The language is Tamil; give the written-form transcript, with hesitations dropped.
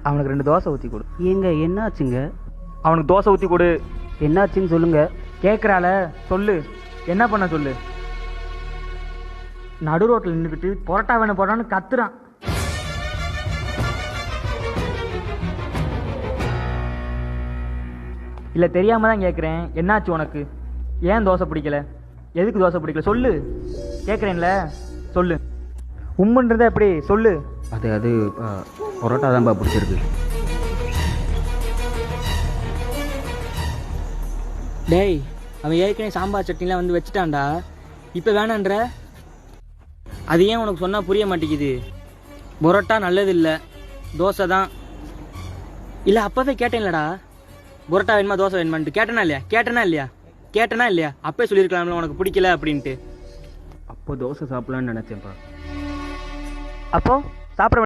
அவனுக்கு 2 தோசை ஊற்றி கொடு. ஏங்க என்னாச்சுங்க? அவனுக்கு தோசை ஊற்றி கொடு. என்னாச்சுன்னு சொல்லுங்க. கேட்குறால சொல்லு, என்ன பண்ண சொல்லு. நடு ரோட்டில் நின்றுக்கிட்டு பொரோட்டா வேணும் போடான்னு கத்துறான். இல்லை தெரியாம தான் கேட்குறேன், என்னாச்சு உனக்கு? ஏன் தோசை பிடிக்கல? எதுக்கு தோசை பிடிக்கல சொல்லு. கேட்குறேன்ல சொல்லு. உம்முன்றத எப்படி சொல்லு. அது பரோட்டா தான்ப்பா பிடிச்சிருக்கு. டேய், அவன் ஏற்கனவே சாம்பார் சட்னிலாம் வந்து வச்சுட்டான்டா, இப்போ வேணான்ற. அது ஏன் உனக்கு சொன்னால் புரிய மாட்டேங்குது? பரோட்டா நல்லது இல்லை, தோசை தான். இல்லை அப்போவே கேட்டேன்லடா, பரோட்டா வேணுமா தோசை வேணுமான்ட்டு. கேட்டனா இல்லையா அப்பே சொல்லியிருக்கலாம்ல உனக்கு பிடிக்கல அப்படின்ட்டு. அப்போ தோசை சாப்பிடலான்னு நினச்சேன்ப்பா. அப்போ சாப்பிட